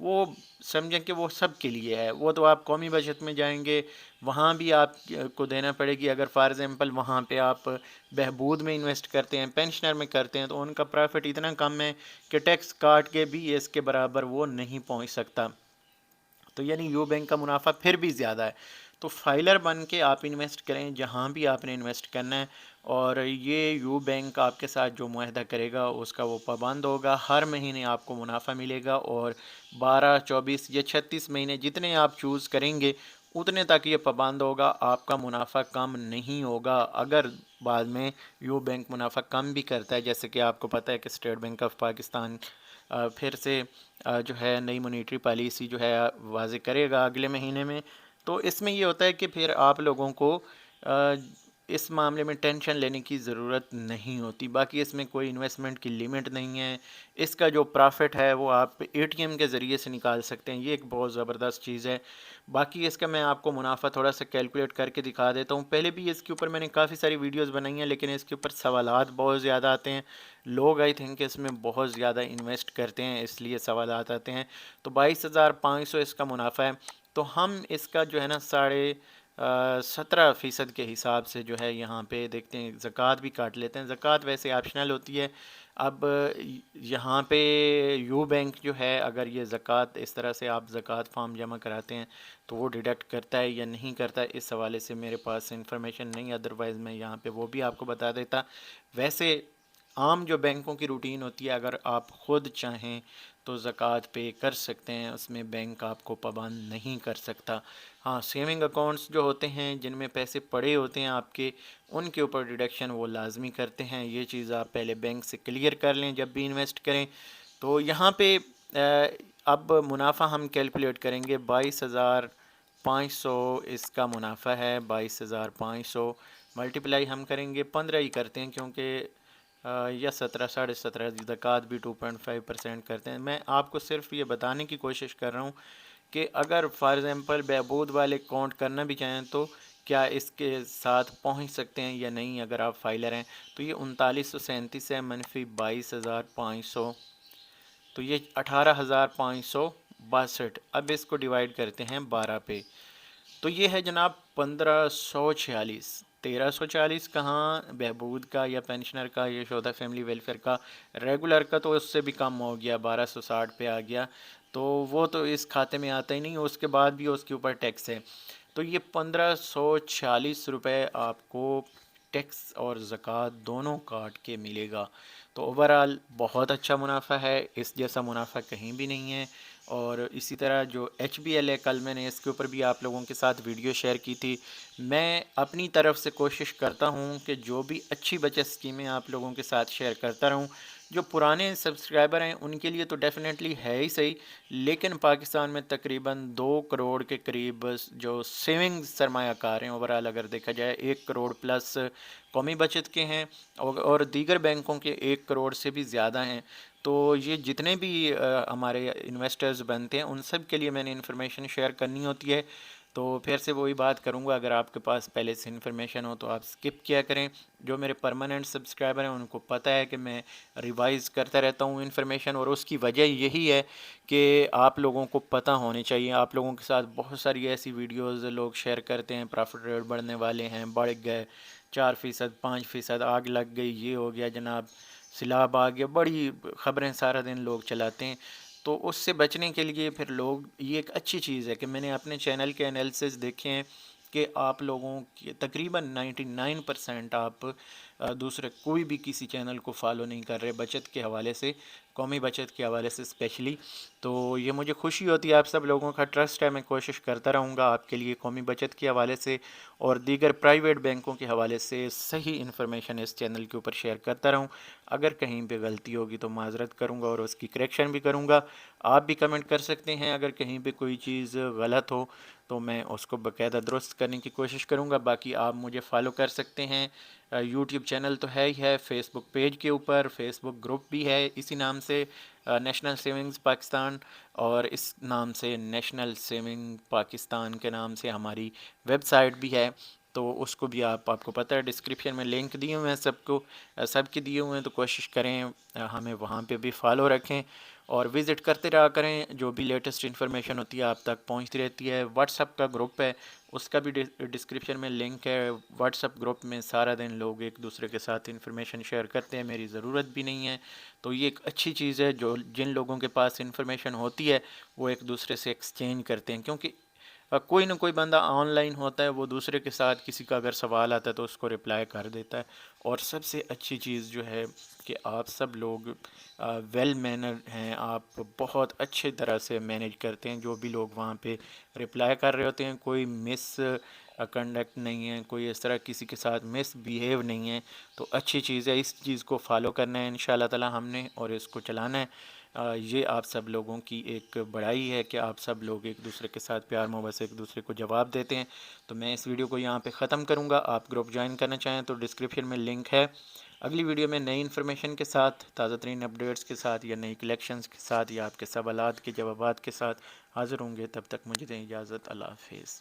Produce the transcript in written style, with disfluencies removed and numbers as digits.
وہ سمجھیں کہ وہ سب کے لیے ہے. وہ تو آپ قومی بچت میں جائیں گے وہاں بھی آپ کو دینا پڑے گی. اگر فار ایگزامپل وہاں پہ آپ بہبود میں انویسٹ کرتے ہیں، پینشنر میں کرتے ہیں، تو ان کا پرافٹ اتنا کم ہے کہ ٹیکس کاٹ کے بھی اس کے برابر وہ نہیں پہنچ سکتا. تو یعنی یو بینک کا منافع پھر بھی زیادہ ہے. تو فائلر بن کے آپ انویسٹ کریں جہاں بھی آپ نے انویسٹ کرنا ہے، اور یہ یو بینک آپ کے ساتھ جو معاہدہ کرے گا اس کا وہ پابند ہوگا. ہر مہینے آپ کو منافع ملے گا، اور 12، 24 یا 36 مہینے جتنے آپ چوز کریں گے اتنے تک یہ پابند ہوگا. آپ کا منافع کم نہیں ہوگا. اگر بعد میں یو بینک منافع کم بھی کرتا ہے، جیسے کہ آپ کو پتہ ہے کہ اسٹیٹ بینک آف پاکستان پھر سے جو ہے نئی مونیٹری پالیسی جو ہے واضح کرے گا اگلے مہینے میں، تو اس میں یہ ہوتا ہے کہ پھر آپ لوگوں کو اس معاملے میں ٹینشن لینے کی ضرورت نہیں ہوتی. باقی اس میں کوئی انویسٹمنٹ کی لیمٹ نہیں ہے. اس کا جو پرافٹ ہے وہ آپ اے ٹی ایم کے ذریعے سے نکال سکتے ہیں. یہ ایک بہت زبردست چیز ہے. باقی اس کا میں آپ کو منافع تھوڑا سا کیلکولیٹ کر کے دکھا دیتا ہوں. پہلے بھی اس کے اوپر میں نے کافی ساری ویڈیوز بنائی ہیں، لیکن اس کے اوپر سوالات بہت زیادہ آتے ہیں. لوگ آئی تھنک اس میں بہت زیادہ انویسٹ کرتے ہیں، اس لیے سوالات آتے ہیں. تو 22,500 اس کا منافع ہے. تو ہم اس کا جو ہے نا 17% کے حساب سے جو ہے یہاں پہ دیکھتے ہیں، زکوٰۃ بھی کاٹ لیتے ہیں. زکوٰۃ ویسے آپشنل ہوتی ہے. اب یہاں پہ یو بینک جو ہے اگر یہ زکوٰۃ اس طرح سے آپ زکوٰۃ فارم جمع کراتے ہیں تو وہ ڈیڈکٹ کرتا ہے یا نہیں کرتا ہے، اس حوالے سے میرے پاس انفارمیشن نہیں. ادروائز میں یہاں پہ وہ بھی آپ کو بتا دیتا. ویسے عام جو بینکوں کی روٹین ہوتی ہے، اگر آپ خود چاہیں تو زکوٰۃ پے کر سکتے ہیں، اس میں بینک آپ کو پابند نہیں کر سکتا. ہاں، سیونگ اکاؤنٹس جو ہوتے ہیں جن میں پیسے پڑے ہوتے ہیں آپ کے، ان کے اوپر ڈیڈکشن وہ لازمی کرتے ہیں. یہ چیز آپ پہلے بینک سے کلیئر کر لیں جب بھی انویسٹ کریں. تو یہاں پہ اب منافع ہم کیلکولیٹ کریں گے. 22,500 اس کا منافع ہے. 22,500 ملٹیپلائی ہم کریں گے 15 ہی کرتے ہیں، کیونکہ یا 17، 17.5 زکوٰۃ بھی 2.5% کرتے ہیں. میں آپ کو صرف یہ بتانے کی کوشش کر رہا ہوں کہ اگر فار ایگزامپل بہبود والے کاؤنٹ کرنا بھی چاہیں تو کیا اس کے ساتھ پہنچ سکتے ہیں یا نہیں. اگر آپ فائلر ہیں تو یہ 3937 ہے منفی 22,500، تو یہ 18,562. اب اس کو ڈیوائڈ کرتے ہیں 12 پہ، تو یہ ہے جناب 1546. 1340 کہاں بہبود کا یا پینشنر کا یا شہدا فیملی ویلفیئر کا، ریگولر کا تو اس سے بھی کم ہو گیا، 1260 پہ آ گیا. تو وہ تو اس کھاتے میں آتا ہی نہیں، اس کے بعد بھی اس کے اوپر ٹیکس ہے. تو یہ 1546 روپے آپ کو ٹیکس اور زکوٰۃ دونوں کاٹ کے ملے گا. تو اوورال بہت اچھا منافع ہے، اس جیسا منافع کہیں بھی نہیں ہے. اور اسی طرح جو ایچ بی ایل ہے، کل میں نے اس کے اوپر بھی آپ لوگوں کے ساتھ ویڈیو شیئر کی تھی. میں اپنی طرف سے کوشش کرتا ہوں کہ جو بھی اچھی بچت اسکیمیں آپ لوگوں کے ساتھ شیئر کرتا رہوں. جو پرانے سبسکرائبر ہیں ان کے لیے تو ڈیفینیٹلی ہے ہی صحیح، لیکن پاکستان میں تقریباً 2 کروڑ کے قریب جو سیونگ سرمایہ کار ہیں، اوورال اگر دیکھا جائے 1 کروڑ پلس قومی بچت کے ہیں، اور دیگر بینکوں کے 1 کروڑ سے بھی زیادہ ہیں. تو یہ جتنے بھی ہمارے انویسٹرز بنتے ہیں ان سب کے لیے میں نے انفارمیشن شیئر کرنی ہوتی ہے. تو پھر سے وہی بات کروں گا، اگر آپ کے پاس پہلے سے انفارمیشن ہو تو آپ سکپ کیا کریں. جو میرے پرماننٹ سبسکرائبر ہیں ان کو پتہ ہے کہ میں ریوائز کرتا رہتا ہوں انفارمیشن، اور اس کی وجہ یہی ہے کہ آپ لوگوں کو پتہ ہونے چاہیے. آپ لوگوں کے ساتھ بہت ساری ایسی ویڈیوز لوگ شیئر کرتے ہیں، پرافٹ ریٹ بڑھنے والے ہیں، بڑھ گئے 4%، 5%، آگ لگ گئی، یہ ہو گیا جناب، سیلاب آ گیا، بڑی خبریں سارا دن لوگ چلاتے ہیں. تو اس سے بچنے کے لیے پھر لوگ، یہ ایک اچھی چیز ہے کہ میں نے اپنے چینل کے انالیسز دیکھے ہیں کہ آپ لوگوں کی تقریباً 99% آپ دوسرے کوئی بھی کسی چینل کو فالو نہیں کر رہے بچت کے حوالے سے، قومی بچت کے حوالے سے اسپیشلی. تو یہ مجھے خوشی ہوتی ہے، آپ سب لوگوں کا ٹرسٹ ہے. میں کوشش کرتا رہوں گا آپ کے لیے قومی بچت کے حوالے سے اور دیگر پرائیویٹ بینکوں کے حوالے سے صحیح انفارمیشن اس چینل کے اوپر شیئر کرتا رہوں. اگر کہیں پہ غلطی ہوگی تو معذرت کروں گا اور اس کی کریکشن بھی کروں گا. آپ بھی کمنٹ کر سکتے ہیں اگر کہیں پہ کوئی چیز غلط ہو تو میں اس کو باقاعدہ درست کرنے کی کوشش کروں گا. باقی آپ مجھے فالو کر سکتے ہیں، یوٹیوب چینل تو ہے ہی ہے، فیس بک پیج کے اوپر فیس بک گروپ بھی ہے اسی نام سے، نیشنل سیونگز پاکستان، اور اس نام سے نیشنل سیونگ پاکستان کے نام سے ہماری ویب سائٹ بھی ہے. تو اس کو بھی آپ کو پتہ ہے ڈسکرپشن میں لنک دیے ہوئے ہیں، سب کے دیے ہوئے ہیں. تو کوشش کریں ہمیں وہاں پہ بھی فالو رکھیں. اور وزٹ کرتے رہا کریں، جو بھی لیٹسٹ انفارمیشن ہوتی ہے آپ تک پہنچتی رہتی ہے۔ واٹس ایپ کا گروپ ہے، اس کا بھی ڈسکرپشن میں لنک ہے۔ واٹس ایپ گروپ میں سارا دن لوگ ایک دوسرے کے ساتھ انفارمیشن شیئر کرتے ہیں، میری ضرورت بھی نہیں ہے، تو یہ ایک اچھی چیز ہے۔ جو جن لوگوں کے پاس انفارمیشن ہوتی ہے وہ ایک دوسرے سے ایکسچینج کرتے ہیں، کیونکہ کوئی نہ کوئی بندہ آن لائن ہوتا ہے، وہ دوسرے کے ساتھ کسی کا اگر سوال آتا ہے تو اس کو رپلائی کر دیتا ہے۔ اور سب سے اچھی چیز جو ہے کہ آپ سب لوگ ویل مینر ہیں، آپ بہت اچھے طرح سے مینیج کرتے ہیں۔ جو بھی لوگ وہاں پہ رپلائی کر رہے ہوتے ہیں، کوئی مس کنڈکٹ نہیں ہے، کوئی اس طرح کسی کے ساتھ مس بیہیو نہیں ہے، تو اچھی چیز ہے۔ اس چیز کو فالو کرنا ہے انشاءاللہ تعالی ہم نے، اور اس کو چلانا ہے۔ یہ آپ سب لوگوں کی ایک بڑائی ہے کہ آپ سب لوگ ایک دوسرے کے ساتھ پیار محبت سے ایک دوسرے کو جواب دیتے ہیں۔ تو میں اس ویڈیو کو یہاں پہ ختم کروں گا۔ آپ گروپ جوائن کرنا چاہیں تو ڈسکرپشن میں لنک ہے۔ اگلی ویڈیو میں نئی انفارمیشن کے ساتھ، تازہ ترین اپڈیٹس کے ساتھ، یا نئی کلیکشنز کے ساتھ، یا آپ کے سوالات کے جوابات کے ساتھ حاضر ہوں گے۔ تب تک مجھے دیں اجازت۔ اللہ حافظ۔